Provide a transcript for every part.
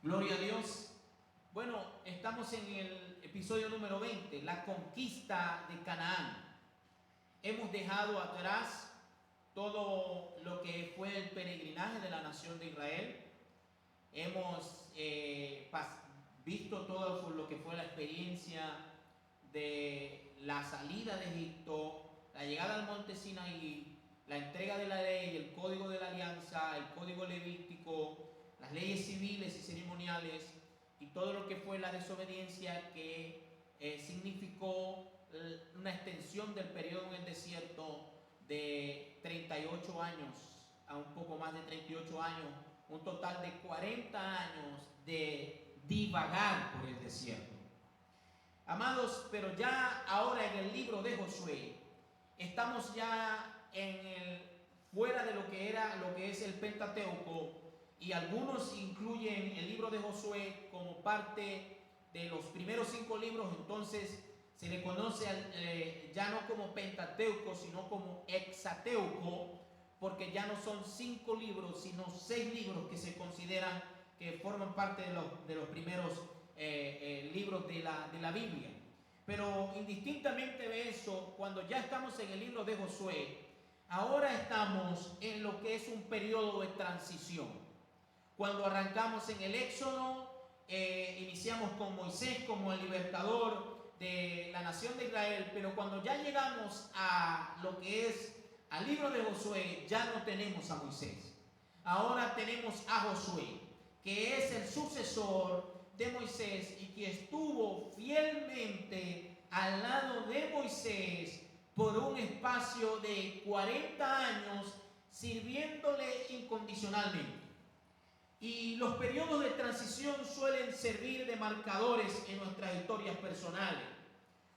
Gloria a Dios. Bueno, estamos en el episodio número 20, la conquista de Canaán. Hemos dejado atrás todo lo que fue el peregrinaje de la nación de Israel. Hemos visto todo lo que fue la experiencia de la salida de Egipto, la llegada al monte Sinaí, la entrega de la ley, el código de la alianza, el código levítico, las leyes civiles y ceremoniales y todo lo que fue la desobediencia que significó una extensión del periodo en el desierto de 38 años a un poco más de 38 años, un total de 40 años de divagar por el desierto. Amados, pero ya ahora en el libro de Josué estamos ya fuera de lo que es el Pentateuco, y algunos incluyen el libro de Josué como parte de los primeros 5 libros. Entonces se le conoce ya no como Pentateuco, sino como Hexateuco, porque ya no son 5 libros, sino 6 libros que se consideran que forman parte de los primeros libros de la Biblia. Pero indistintamente de eso, cuando ya estamos en el libro de Josué, ahora estamos en lo que es un periodo de transición. Cuando arrancamos en el Éxodo, iniciamos con Moisés como el libertador de la nación de Israel, pero cuando ya llegamos a lo que es al libro de Josué, ya no tenemos a Moisés. Ahora tenemos a Josué, que es el sucesor de Moisés y que estuvo fielmente al lado de Moisés por un espacio de 40 años, sirviéndole incondicionalmente. Y los periodos de transición suelen servir de marcadores en nuestras historias personales.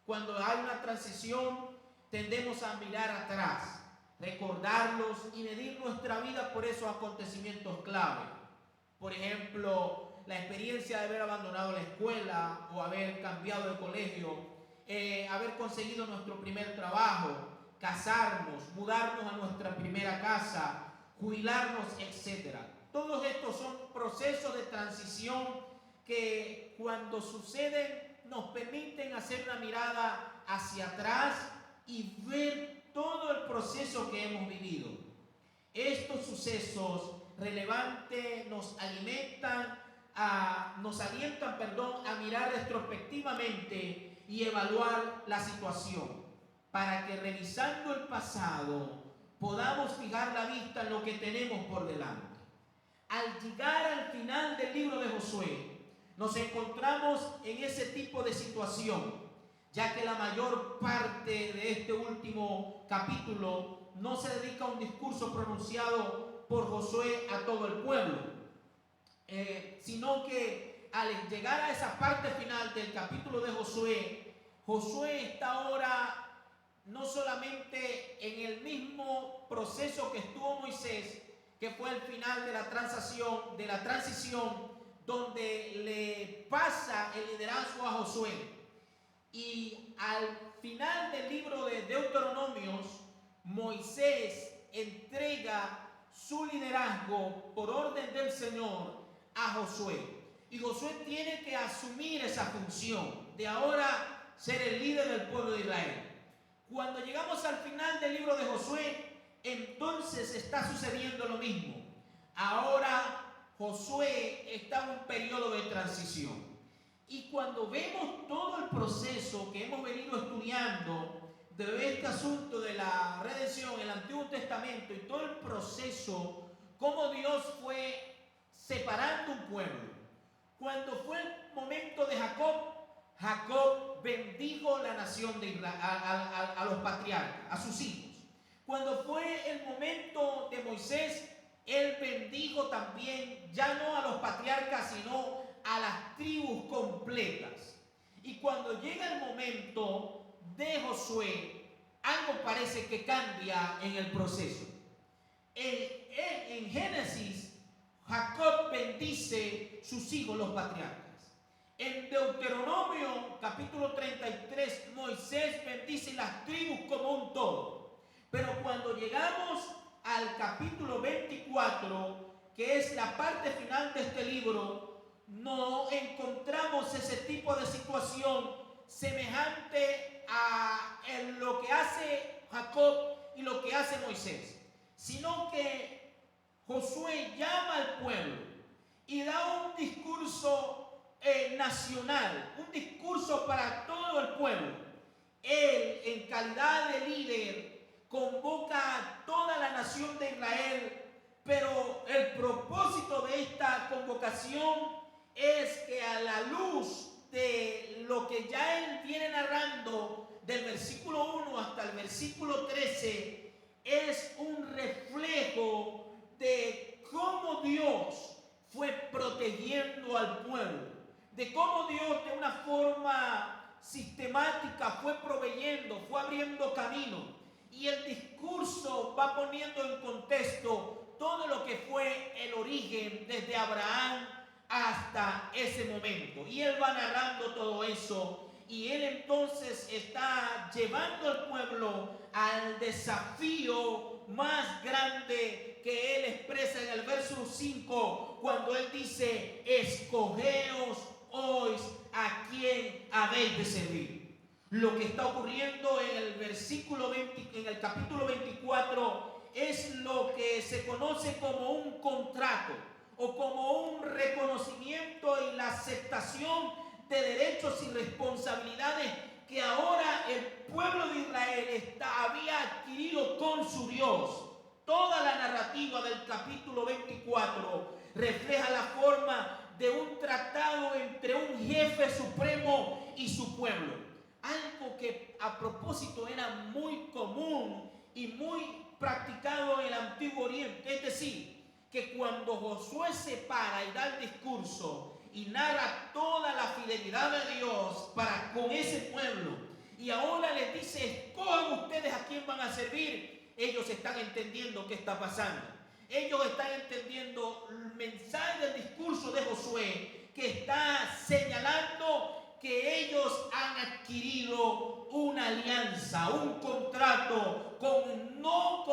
Cuando hay una transición, tendemos a mirar atrás, recordarlos y medir nuestra vida por esos acontecimientos clave. Por ejemplo, la experiencia de haber abandonado la escuela o haber cambiado de colegio, haber conseguido nuestro primer trabajo, casarnos, mudarnos a nuestra primera casa, jubilarnos, etc. Todos estos son procesos de transición que cuando suceden nos permiten hacer una mirada hacia atrás y ver todo el proceso que hemos vivido. Estos sucesos relevantes nos alientan a mirar retrospectivamente y evaluar la situación, para que revisando el pasado podamos fijar la vista en lo que tenemos por delante. Al llegar al final del libro de Josué, nos encontramos en ese tipo de situación, ya que la mayor parte de este último capítulo no se dedica a un discurso pronunciado por Josué a todo el pueblo, sino que al llegar a esa parte final del capítulo de Josué, Josué está ahora no solamente en el mismo proceso que estuvo Moisés, que fue el final de la transición, donde le pasa el liderazgo a Josué. Y al final del libro de Deuteronomios, Moisés entrega su liderazgo por orden del Señor a Josué. Y Josué tiene que asumir esa función de ahora ser el líder del pueblo de Israel. Cuando llegamos al final del libro de Josué, entonces está sucediendo lo mismo. Ahora Josué está en un periodo de transición. Y cuando vemos todo el proceso que hemos venido estudiando de este asunto de la redención, el Antiguo Testamento y todo el proceso, cómo Dios fue separando un pueblo. Cuando fue el momento de Jacob bendijo la nación de Israel, a los patriarcas, a sus hijos. Cuando fue el momento de Moisés, él bendijo también, ya no a los patriarcas, sino a las tribus completas. Y cuando llega el momento de Josué, algo parece que cambia en el proceso. En Génesis, Jacob bendice sus hijos, los patriarcas. En Deuteronomio, capítulo 33, Moisés bendice las tribus como un todo. Pero cuando llegamos al capítulo 24, que es la parte final de este libro, no encontramos ese tipo de situación semejante a lo que hace Jacob y lo que hace Moisés, sino que Josué llama al pueblo y da un discurso nacional, un discurso para todo el pueblo. Él, en calidad de líder, convoca a toda la nación de Israel, pero el propósito de esta convocación es que a la luz de lo que ya él viene narrando del versículo 1 hasta el versículo 13, es un reflejo de cómo Dios fue protegiendo al pueblo, de cómo Dios de una forma sistemática fue proveyendo, fue abriendo camino. Y el discurso va poniendo en contexto todo lo que fue el origen desde Abraham hasta ese momento. Y él va narrando todo eso. Y él entonces está llevando al pueblo al desafío más grande que él expresa en el verso 5, cuando él dice: escogeos hoy a quién habéis de servir. Lo que está ocurriendo en el versículo 20, en el capítulo 24, es lo que se conoce como un contrato o como un reconocimiento y la aceptación de derechos y responsabilidades que ahora el pueblo de Israel había adquirido con su Dios. Toda la narrativa del capítulo 24 refleja la forma de un tratado entre un jefe supremo y su pueblo. Algo que a propósito era muy común y muy practicado en el Antiguo Oriente. Es decir, que cuando Josué se para y da el discurso y narra toda la fidelidad de Dios para con ese pueblo, y ahora les dice: escojan ustedes a quién van a servir, ellos están entendiendo qué está pasando. Ellos están entendiendo el mensaje del discurso de Josué, que está señalando que ellos han adquirido una alianza, un contrato no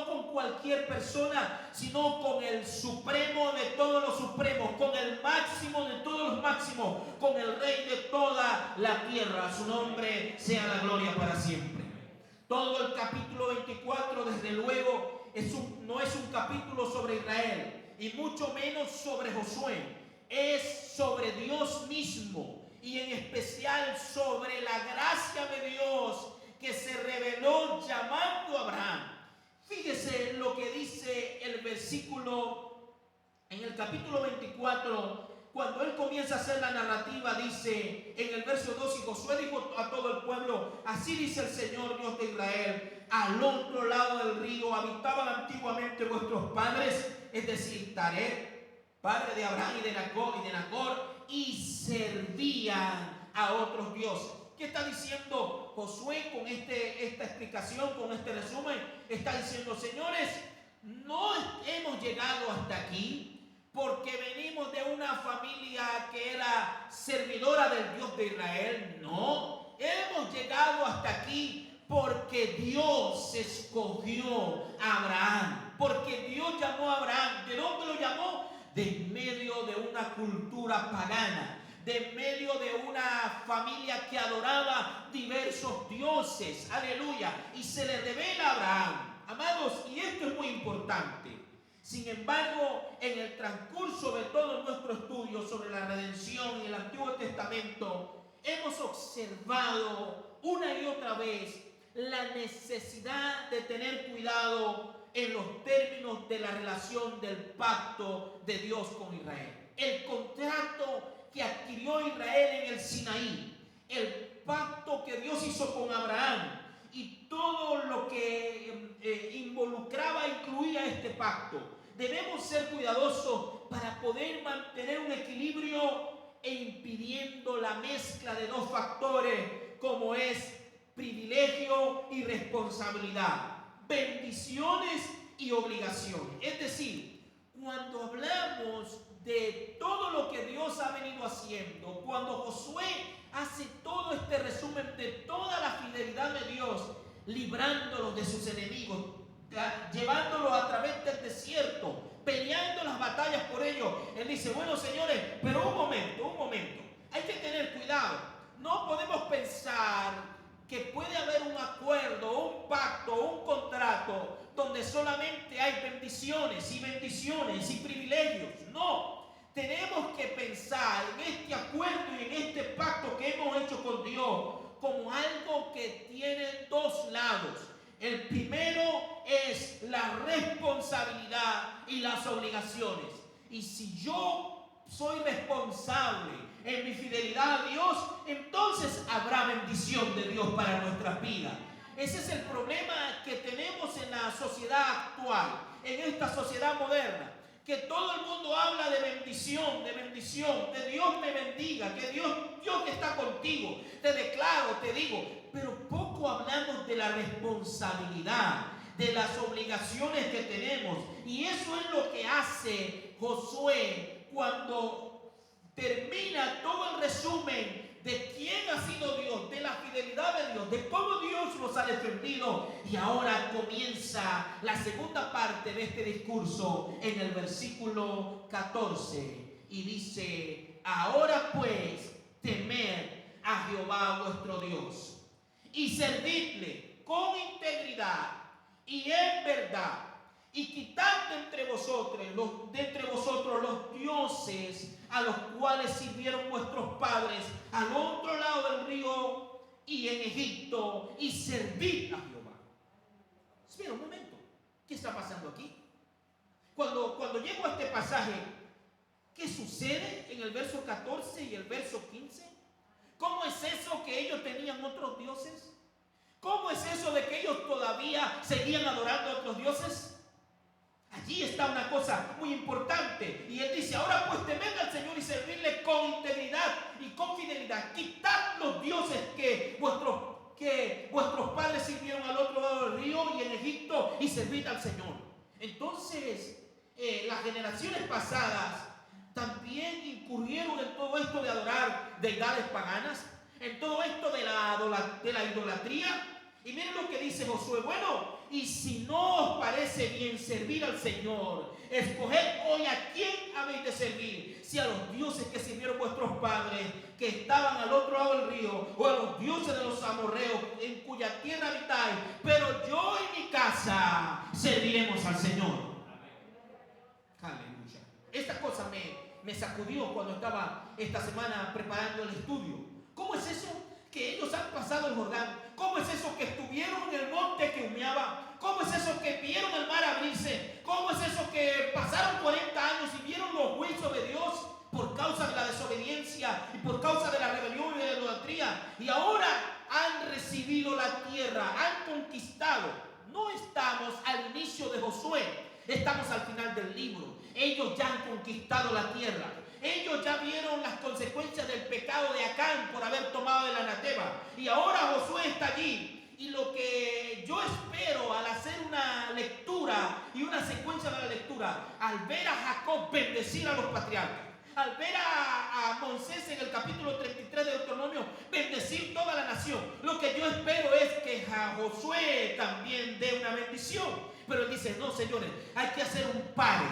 con cualquier persona, sino con el supremo de todos los supremos, con el máximo de todos los máximos, con el rey de toda la tierra. A su nombre sea la gloria para siempre. Todo el capítulo 24, desde luego, no es un capítulo sobre Israel, y mucho menos sobre Josué. Es sobre Dios mismo, y en especial sobre la gracia de Dios que se reveló llamando a Abraham. Fíjese lo que dice el versículo en el capítulo 24. Cuando él comienza a hacer la narrativa, dice en el verso 2: y Josué dijo a todo el pueblo: así dice el Señor Dios de Israel, al otro lado del río habitaban antiguamente vuestros padres, es decir, Taré, padre de Abraham y de Nacor, y servían a otros dioses. ¿Qué está diciendo Josué con esta explicación, con este resumen? Está diciendo: señores, no hemos llegado hasta aquí porque venimos de una familia que era servidora del Dios de Israel. No, hemos llegado hasta aquí porque Dios escogió a Abraham, porque Dios llamó a Abraham. ¿De dónde lo llamó? De en medio de una cultura pagana, de en medio de una familia que adoraba diversos dioses. Aleluya. Y se le revela a Abraham. Amados, y esto es muy importante. Sin embargo, en el transcurso de todo nuestro estudio sobre la redención y el Antiguo Testamento, hemos observado una y otra vez la necesidad de tener cuidado en los términos de la relación del pacto de Dios con Israel. El contrato que adquirió Israel en el Sinaí, el pacto que Dios hizo con Abraham y todo lo que incluía este pacto. Debemos ser cuidadosos para poder mantener un equilibrio e impidiendo la mezcla de dos factores como es privilegio y responsabilidad, bendiciones y obligaciones. Es decir, cuando hablamos de todo lo que Dios ha venido haciendo, cuando Josué hace todo este resumen de toda la fidelidad de Dios, librándolos de sus enemigos, llevándolos a través del desierto, peleando las batallas batallas por ellos. Él dice, bueno, señores, pero un momento. Hay que tener cuidado. No podemos pensar que puede haber un acuerdo, un pacto, un contrato donde solamente hay bendiciones y privilegios. No, tenemos que pensar en este acuerdo y en este pacto que hemos hecho con Dios como algo que tiene dos lados. El primero es la responsabilidad y las obligaciones. Y si yo soy responsable en mi fidelidad a Dios, entonces habrá bendición de Dios para nuestras vidas. Ese es el problema que tenemos en la sociedad actual, en esta sociedad moderna, que todo el mundo habla de bendición, de Dios me bendiga, que Dios está contigo, te declaro, te digo, pero poco hablamos de la responsabilidad, de las obligaciones que tenemos. Y eso es lo que hace Josué cuando termina todo el resumen de quién ha sido Dios, de la fidelidad de Dios, de cómo Dios los ha defendido. Y ahora comienza la segunda parte de este discurso en el versículo 14. Y dice, ahora pues temed a Jehová vuestro Dios y servidle con integridad y en verdad, y quitad de entre vosotros los dioses a los cuales sirvieron vuestros padres al otro lado del río y en Egipto, y servid a Jehová. Espera un momento, ¿qué está pasando aquí? Cuando llego a este pasaje, ¿qué sucede en el verso 14 y el verso 15? ¿Cómo es eso que ellos tenían otros dioses? ¿Cómo es eso de que ellos todavía seguían adorando a otros dioses? Allí está una cosa muy importante. Y él dice, ahora pues temed al Señor y servirle con integridad y con fidelidad. Quitad los dioses que vuestros padres sirvieron al otro lado del río y en Egipto, y servid al Señor. Entonces, las generaciones pasadas también incurrieron en todo esto de adorar deidades paganas, en todo esto de la idolatría. Y miren lo que dice Josué, bueno, y si no os parece bien servir al Señor, escoged hoy a quién habéis de servir, si a los dioses que sirvieron vuestros padres, que estaban al otro lado del río, o a los dioses de los amorreos, en cuya tierra habitáis, pero yo y mi casa serviremos al Señor. Aleluya. Esta cosa me sacudió cuando estaba esta semana preparando el estudio. ¿Cómo es eso que ellos han pasado el Jordán? ¿Cómo es eso que estuvieron en el monte que humeaba? ¿Cómo es eso que vieron el mar abrirse? ¿Cómo es eso que pasaron 40 años y vieron los juicios de Dios por causa de la desobediencia y por causa de la rebelión y de la idolatría? Y ahora han recibido la tierra, han conquistado. No estamos al inicio de Josué, estamos al final del libro. Ellos ya han conquistado la tierra. Ellos ya vieron las consecuencias del pecado de Acán por haber tomado el anatema. Y ahora Josué está allí. Y lo que yo espero al hacer una lectura y una secuencia de la lectura, al ver a Jacob bendecir a los patriarcas, al ver a Moisés en el capítulo 33 de Deuteronomio bendecir toda la nación, lo que yo espero es que Josué también dé una bendición. Pero él dice, no, señores, hay que hacer un pare.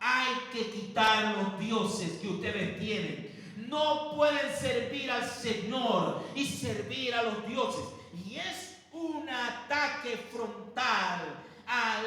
Hay que quitar los dioses que ustedes tienen. No pueden servir al Señor y servir a los dioses. Y es un ataque frontal a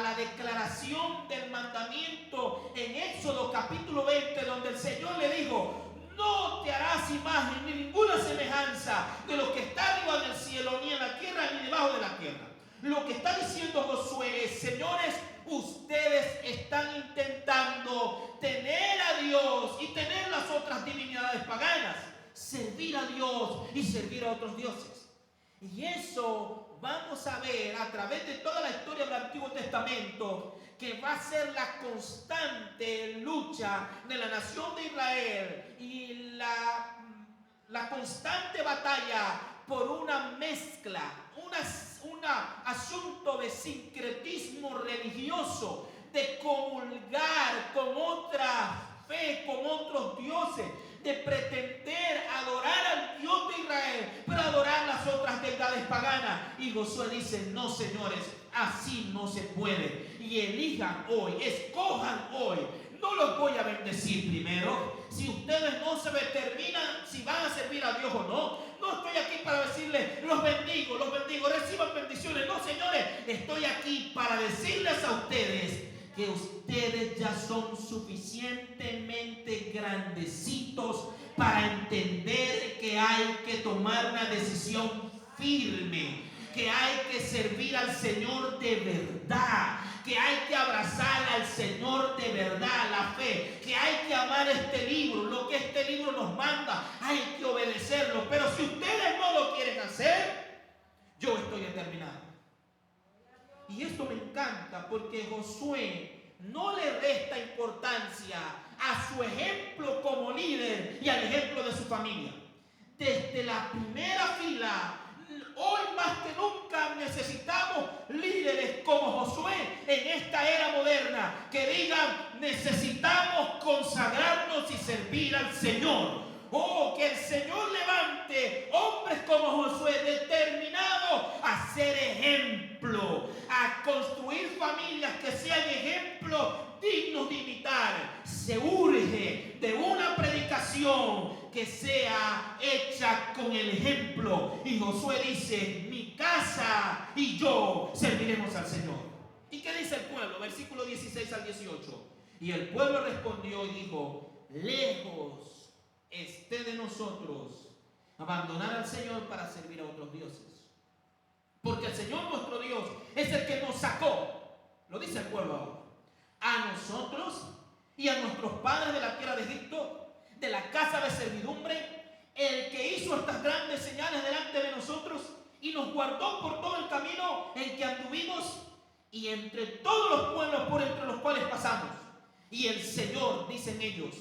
la declaración del mandamiento en Éxodo capítulo 20, donde el Señor le dijo, no te harás imagen ni ninguna semejanza de lo que está arriba del cielo, ni en la tierra, ni debajo de la tierra. Lo que está diciendo Josué es, señores, ustedes están intentando tener a Dios y tener las otras divinidades paganas, servir a Dios y servir a otros dioses. Y eso vamos a ver a través de toda la historia del Antiguo Testamento, que va a ser la constante lucha de la nación de Israel y la constante batalla por una mezcla, un asunto de sincretismo religioso, de comulgar con otra fe, con otros dioses, de pretender adorar al Dios de Israel, pero adorar las otras deidades paganas. Y Josué dice, no, señores, así no se puede. Y elijan hoy, escojan hoy, no los voy a bendecir primero. Si ustedes no se determinan si van a servir a Dios o no, no estoy aquí para decirles, los bendigo, reciban bendiciones. No, señores, estoy aquí para decirles a ustedes que ustedes ya son suficientemente grandecitos para entender que hay que tomar una decisión firme, que hay que servir al Señor de verdad, que hay que abrazar al Señor de verdad, la fe, que hay que amar este libro, lo que este libro nos manda, hay que obedecerlo. Pero si ustedes no lo quieren hacer, yo estoy determinado. Y esto me encanta porque Josué no le resta importancia a su ejemplo como líder y al ejemplo de su familia. Desde la primera fila, hoy más que nunca necesitamos líderes como Josué en esta era moderna que digan, necesitamos consagrarnos y servir al Señor. Oh, que el Señor levante hombres como Josué determinados a ser ejemplo, a construir familias que sean ejemplos dignos de imitar. Se urge de una predicación que sea hecha con el ejemplo. Y Josué dice, mi casa y yo serviremos al Señor. ¿Y qué dice el pueblo? Versículo 16 al 18. Y el pueblo respondió y dijo, lejos esté de nosotros abandonar al Señor para servir a otros dioses. Porque el Señor nuestro Dios es el que nos sacó, lo dice el pueblo ahora, a nosotros y a nuestros padres de la tierra de Egipto, de la casa de servidumbre, el que hizo estas grandes señales delante de nosotros y nos guardó por todo el camino en que anduvimos y entre todos los pueblos por entre los cuales pasamos. Y el Señor, dicen ellos,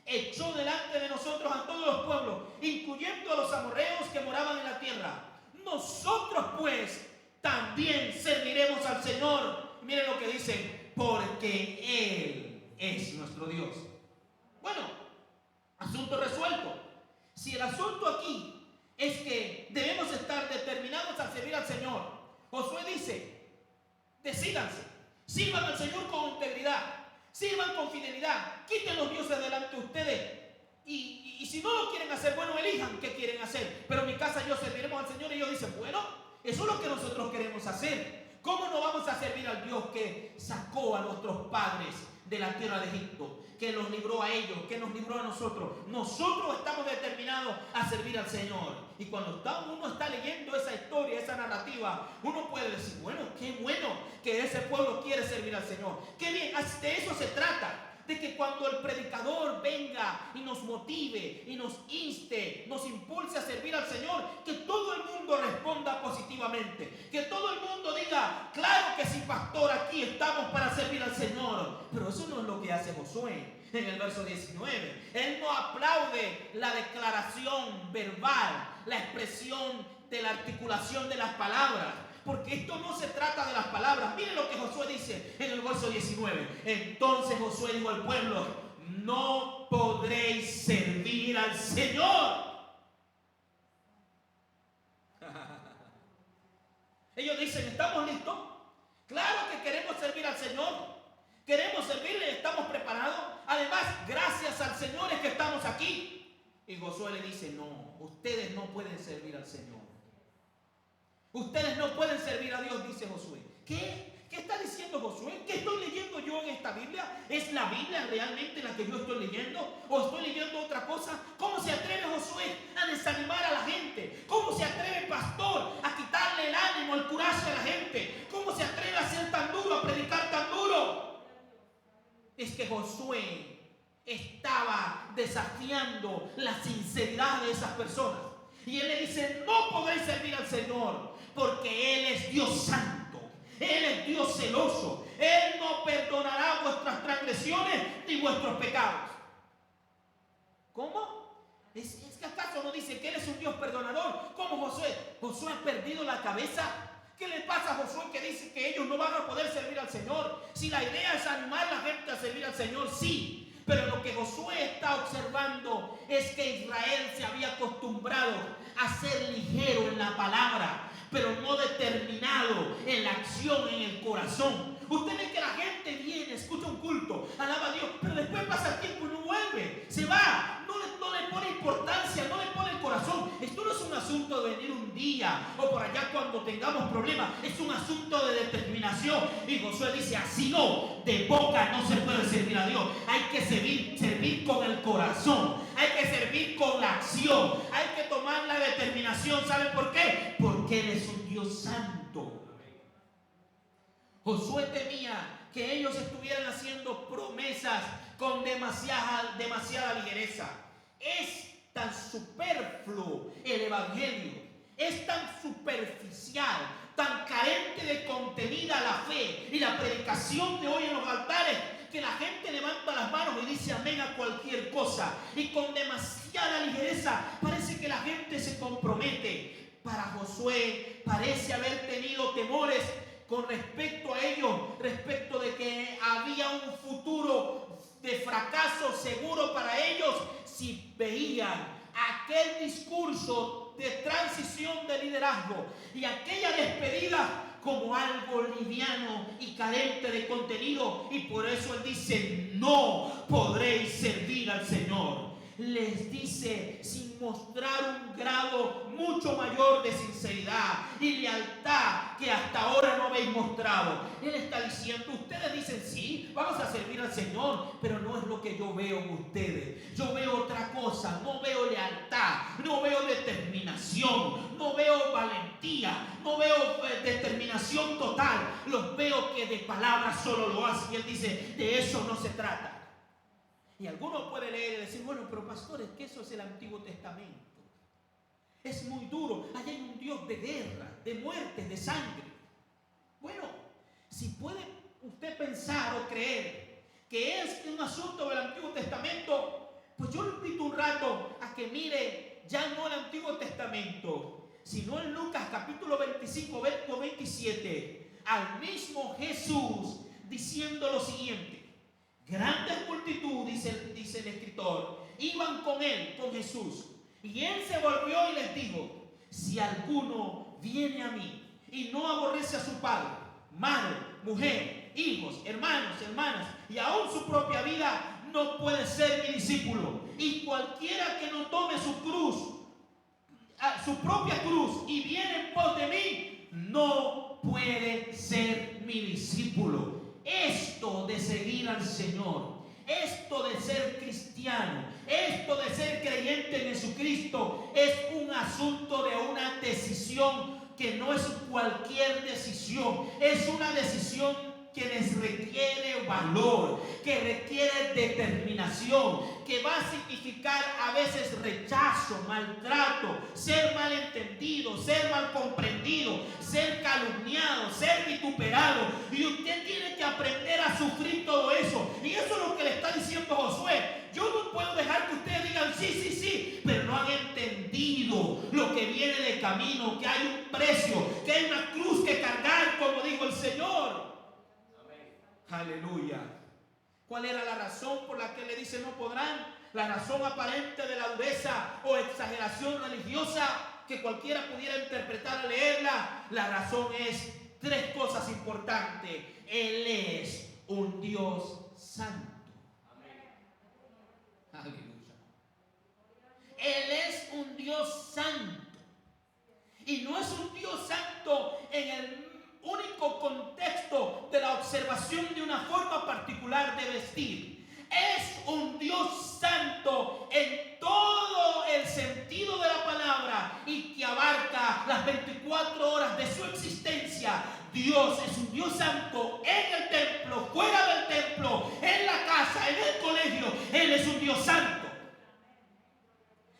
echó delante de nosotros a todos los pueblos, incluyendo a los amorreos que moraban en la tierra. Nosotros pues también serviremos al Señor. Miren lo que dicen, porque Él es nuestro Dios. Bueno, asunto resuelto. Si el asunto aquí es que debemos estar determinados a servir al Señor, Josué dice, decídanse, sirvan al Señor con integridad, sirvan con fidelidad, quiten los dioses delante de ustedes. Y si no lo quieren hacer, bueno, elijan qué quieren hacer. Pero en mi casa yo serviremos al Señor. Y ellos dicen, bueno, eso es lo que nosotros queremos hacer. ¿Cómo no vamos a servir al Dios que sacó a nuestros padres de la tierra de Egipto, que los libró a ellos, que nos libró a nosotros? Nosotros estamos determinados a servir al Señor. Y cuando uno está leyendo esa historia, esa narrativa, uno puede decir, bueno, qué bueno que ese pueblo quiere servir al Señor. Qué bien, de eso se trata. De que cuando el predicador venga y nos motive y nos inste, nos impulse a servir al Señor, que todo el mundo responda positivamente, que todo el mundo diga, claro que sí, pastor, aquí estamos para servir al Señor. Pero eso no es lo que hace Josué en el verso 19. Él no aplaude la declaración verbal, la expresión de la articulación de las palabras, porque esto no se trata de las palabras. Miren lo que Josué dice en el verso 19. Entonces Josué dijo al pueblo, no podréis servir al Señor. Ellos dicen, ¿estamos listos? Claro que queremos servir al Señor. Queremos servirle, estamos preparados. Además, gracias al Señor es que estamos aquí. Y Josué le dice, no, ustedes no pueden servir al Señor. Ustedes no pueden servir a Dios, dice Josué. ¿Qué? ¿Qué está diciendo Josué? ¿Qué estoy leyendo yo en esta Biblia? ¿Es la Biblia realmente la que yo estoy leyendo? ¿O estoy leyendo otra cosa? ¿Cómo se atreve Josué a desanimar a la gente? ¿Cómo se atreve el pastor a quitarle el ánimo, el coraje a la gente? ¿Cómo se atreve a ser tan duro, a predicar tan duro? Es que Josué estaba desafiando la sinceridad de esas personas. Y él le dice, no podéis servir al Señor, porque Él es Dios santo, Él es Dios celoso, Él no perdonará vuestras transgresiones ni vuestros pecados. ¿Cómo? ¿Es que acaso no dice que Él es un Dios perdonador? ¿Cómo Josué? ¿Josué ha perdido la cabeza? ¿Qué le pasa a Josué que dice que ellos no van a poder servir al Señor? Si la idea es animar a la gente a servir al Señor, sí. Pero lo que Josué está observando es que Israel se había acostumbrado a ser ligero en la palabra, pero no determinado en la acción, en el corazón. Usted ve que la gente viene, escucha un culto, alaba a Dios, pero después asunto de venir un día o por allá cuando tengamos problemas. Es un asunto de determinación. Y Josué dice, así no, de boca no se puede servir a Dios. Hay que servir con el corazón. Hay que servir con la acción. Hay que tomar la determinación. ¿Saben por qué? Porque Él es un Dios santo. Josué temía que ellos estuvieran haciendo promesas con demasiada ligereza. Es tan superfluo el evangelio, es tan superficial, tan carente de contenida la fe y la predicación de hoy en los altares, que la gente levanta las manos y dice amén a cualquier cosa, y con demasiada ligereza parece que la gente se compromete. Para Josué parece haber tenido temores con respecto a ellos, respecto de que había un futuro de fracaso seguro para ellos si veían aquel discurso de transición de liderazgo y aquella despedida como algo liviano y carente de contenido. Y por eso Él dice, no podréis servir al Señor. Les dice sin mostrar un grado mucho mayor de sinceridad y lealtad que hasta ahora no habéis mostrado. Él está diciendo, ustedes dicen sí, vamos a servir al Señor, pero no es lo que yo veo en ustedes. Yo veo otra cosa, no veo lealtad, no veo determinación, no veo valentía, no veo determinación total. Los veo que de palabras solo lo hacen. Y Él dice, de eso no se trata. Y alguno puede leer y decir, bueno, pero pastor, es que eso es el Antiguo Testamento. Es muy duro. Allá hay un Dios de guerra, de muerte, de sangre. Bueno, si puede usted pensar o creer que es un asunto del Antiguo Testamento, pues yo lo invito un rato a que mire ya no el Antiguo Testamento, sino en Lucas capítulo 25, verso 27, al mismo Jesús diciendo lo siguiente. Grandes multitudes, dice el escritor, iban con él, con Jesús. Y él se volvió y les dijo, si alguno viene a mí y no aborrece a su padre, madre, mujer, hijos, hermanos, hermanas, y aún su propia vida, no puede ser mi discípulo. Y cualquiera que no tome su cruz, su propia cruz, y viene en pos de mí, no puede ser mi discípulo. Esto de seguir al Señor, esto de ser cristiano, esto de ser creyente en Jesucristo, es un asunto de una decisión que no es cualquier decisión. Es una decisión que les requiere valor, que requiere determinación, que va a significar a veces rechazo, maltrato, ser malentendido, ser mal comprendido, ser calumniado, ser vituperado. Y usted tiene que aprender a sufrir todo eso. Y eso es lo que le está diciendo Josué. Yo no puedo dejar que ustedes digan sí, pero no han entendido lo que viene de camino, que hay un precio, que hay una cruz que cargar, como dijo el Señor. Aleluya. ¿Cuál era la razón por la que le dice no podrán? La razón aparente de la dureza o exageración religiosa que cualquiera pudiera interpretar al leerla. La razón es tres cosas importantes. Él es un Dios santo. Aleluya. Él es un Dios santo. Y no es un Dios santo en el único contexto de la observación de una forma particular de vestir. Es un Dios santo en todo el sentido de la palabra y que abarca las 24 horas de su existencia. Dios es un Dios santo en el templo, fuera del templo, en la casa, en el colegio. Él es un Dios santo.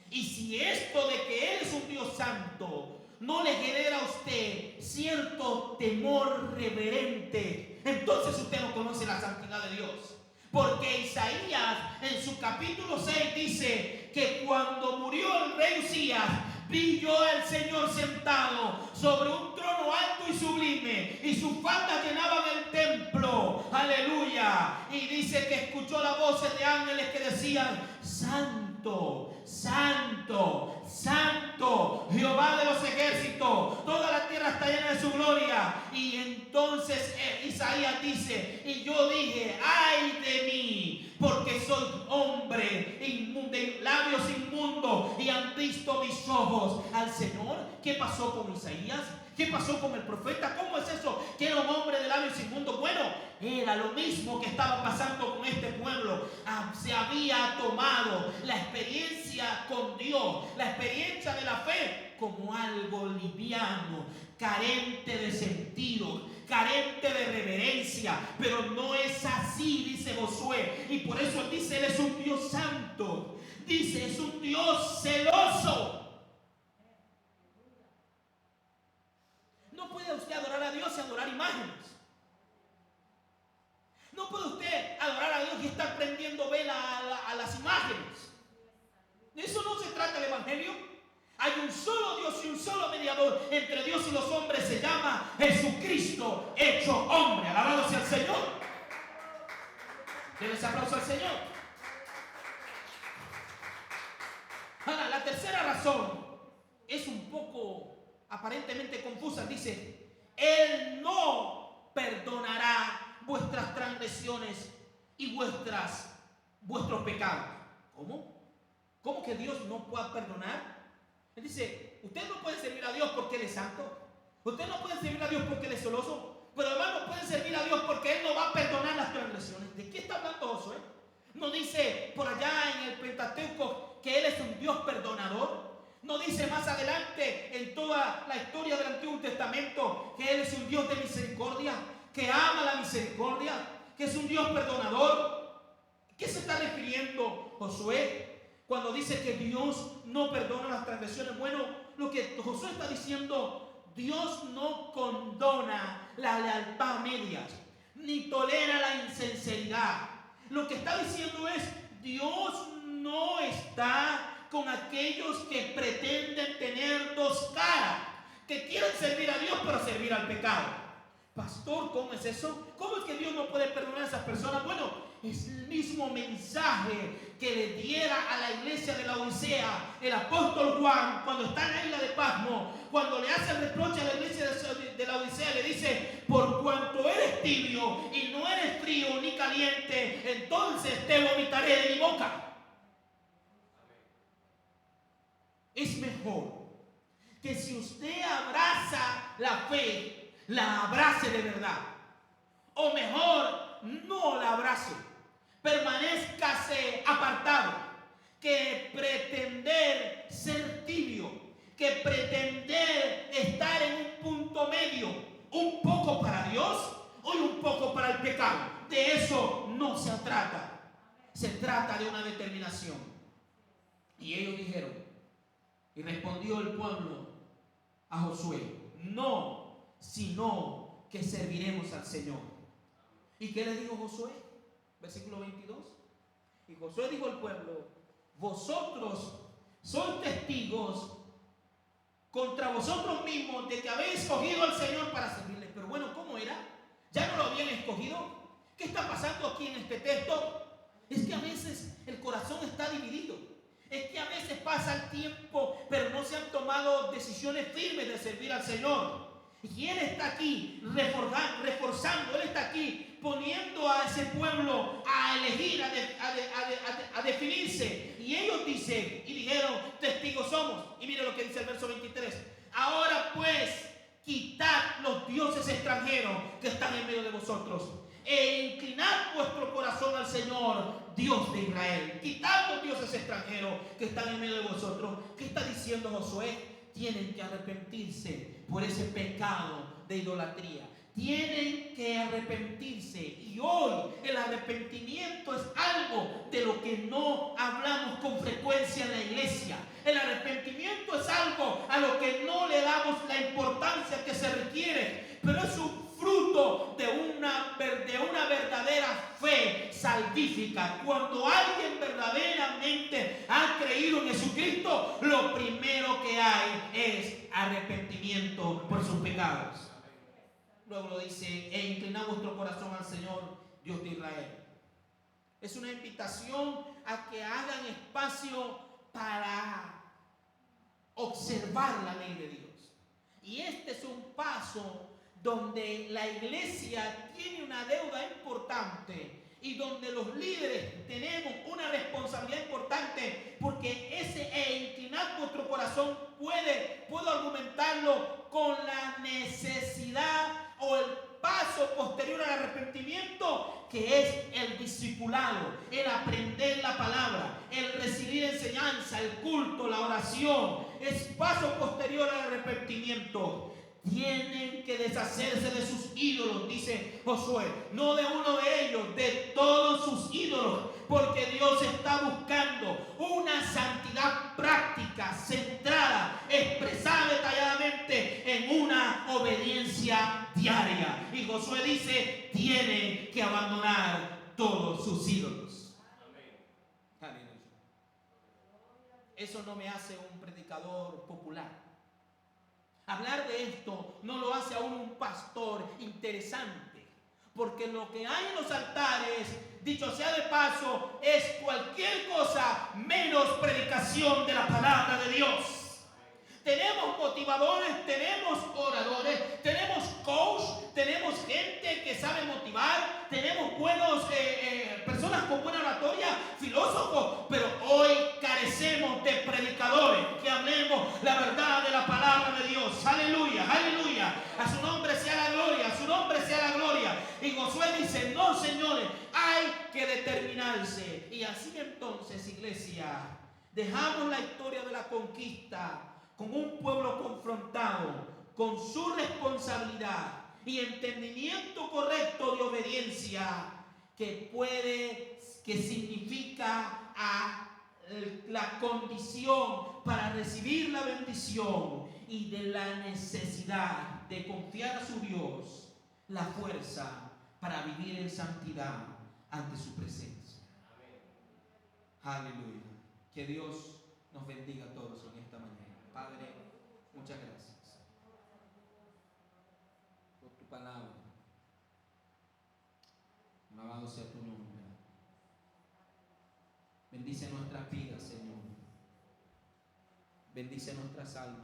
Y si esto de que Él es un Dios santo no le genera a usted cierto temor reverente, entonces usted no conoce la santidad de Dios. Porque Isaías en su capítulo 6 dice que cuando murió el rey Usías, vi yo al Señor sentado sobre un trono alto y sublime, y sus faldas llenaban el templo. Aleluya. Y dice que escuchó las voces de ángeles que decían: Santo, Santo, Santo, Jehová de los ejércitos, toda la tierra está llena de su gloria. Y entonces Isaías dice: y yo dije, ay de mí, porque soy soy hombre inmundo, labios inmundos, y han visto mis ojos al Señor. ¿Qué pasó con Isaías? ¿Qué pasó con el profeta? ¿Cómo es eso? Que era un hombre de labios inmundos. Bueno, era lo mismo que estaba pasando con este pueblo. Se había tomado la experiencia con Dios, la experiencia de la fe, como algo liviano, carente de sentido, carente de reverencia. Pero no es así, dice Josué. Y por eso él dice, Él es un Dios santo. Dice, es un Dios celoso. No puede usted adorar a Dios y adorar imágenes. No puede usted adorar a Dios y estar prendiendo vela a las imágenes. De eso no se trata el Evangelio. Hay un solo Dios y un solo mediador entre Dios y los hombres. Se llama Jesucristo hecho hombre. Alabado sea el Señor. Denles aplauso al Señor. Ahora, la tercera razón es un poco aparentemente confusa. Dice, Él no perdonará vuestras transgresiones y vuestros pecados. ¿Cómo? ¿Cómo que Dios no pueda perdonar? Él dice, usted no puede servir a Dios porque Él es santo. Usted no puede servir a Dios porque Él es celoso. Pero además no puede servir a Dios porque Él no va a perdonar las transgresiones. ¿De qué está hablando Josué? No dice por allá en el Pentateuco que Él es un Dios perdonador. No dice más adelante en toda la historia del Antiguo Testamento que Él es un Dios de misericordia, que ama la misericordia, que es un Dios perdonador. ¿Qué se está refiriendo Josué cuando dice que Dios no perdona las transgresiones? Bueno, lo que Josué está diciendo, Dios no condona la lealtad a medias, ni tolera la insinceridad. Lo que está diciendo es, Dios no está con aquellos que pretenden tener dos caras, que quieren servir a Dios pero servir al pecado. Pastor, ¿cómo es eso? ¿Cómo es que Dios no puede perdonar a esas personas? Bueno, es el mismo mensaje que le diera a la iglesia de la Odisea el apóstol Juan cuando está en la isla de Patmos, cuando le hace el reproche a la iglesia de la Odisea, le dice, por cuanto eres tibio y no eres frío ni caliente, entonces te vomitaré de mi boca. Es mejor que si usted abraza la fe, la abrace de verdad. O mejor, no la abrace. Permanézcase apartado. Que pretender ser tibio, que pretender estar en un punto medio, un poco para Dios y un poco para el pecado. De eso no se trata. Se trata de una determinación. Y ellos dijeron, y respondió el pueblo a Josué, no, sino que serviremos al Señor. ¿Y qué le dijo Josué? Versículo 22. Y Josué dijo al pueblo, vosotros sois testigos contra vosotros mismos de que habéis escogido al Señor para servirle. Pero bueno, ¿cómo era? ¿Ya no lo habían escogido? ¿Qué está pasando aquí en este texto? Es que a veces el corazón está dividido. Es que a veces pasa el tiempo, pero no se han tomado decisiones firmes de servir al Señor. Y Él está aquí reforzando, Él está aquí poniendo a ese pueblo a elegir, a definirse. Y ellos dijeron, testigos somos. Y mire lo que dice el verso 23. Ahora pues, quitad los dioses extranjeros que están en medio de vosotros, e inclinad vuestro corazón al Señor, Dios de Israel. Quitad los dioses extranjeros que están en medio de vosotros. ¿Qué está diciendo Josué? Tienen que arrepentirse por ese pecado de idolatría. Tienen que arrepentirse. Y hoy el arrepentimiento es algo de lo que no hablamos con frecuencia en la iglesia. El arrepentimiento es algo a lo que no le damos la importancia que se requiere. Pero es un fruto de una verdadera fe salvífica. Cuando alguien verdaderamente ha creído en Jesucristo, lo primero que hay es arrepentimiento por sus pecados. Luego lo dice, e inclinad vuestro corazón al Señor, Dios de Israel. Es una invitación a que hagan espacio para observar la ley de Dios. Y este es un paso donde la iglesia tiene una deuda importante y donde los líderes tenemos una responsabilidad importante, porque inclinar nuestro corazón puedo argumentarlo con la necesidad o el paso posterior al arrepentimiento, que es el discipulado, el aprender la palabra, el recibir enseñanza, el culto, la oración. Es paso posterior al arrepentimiento. Tienen que deshacerse de sus ídolos, dice Josué. No de uno de ellos, de todos sus ídolos. Porque Dios está buscando una santidad práctica, centrada, expresada detalladamente en una obediencia diaria. Y Josué dice, tienen que abandonar todos sus ídolos. Amén. Eso no me hace un predicador popular. Hablar de esto no lo hace a uno un pastor interesante, porque lo que hay en los altares, dicho sea de paso, es cualquier cosa menos predicación de la palabra de Dios. Tenemos motivadores, tenemos oradores, tenemos coach, tenemos gente que sabe motivar, tenemos personas con buena oratoria, filósofos, pero hoy carecemos de predicadores que hablemos la verdad de la palabra de Dios. Aleluya, aleluya. A su nombre sea la gloria, a su nombre sea la gloria. Y Josué dice, no, señores, hay que determinarse. Y así entonces, iglesia, dejamos la historia de la conquista con un pueblo confrontado con su responsabilidad y entendimiento correcto de obediencia, que significa la condición para recibir la bendición, y de la necesidad de confiar a su Dios, la fuerza para vivir en santidad ante su presencia. Aleluya. Que Dios nos bendiga a todos en esta mañana. Padre, muchas gracias por tu palabra. Alabado sea tu nombre. Bendice nuestras vidas, Señor. Bendice nuestras almas.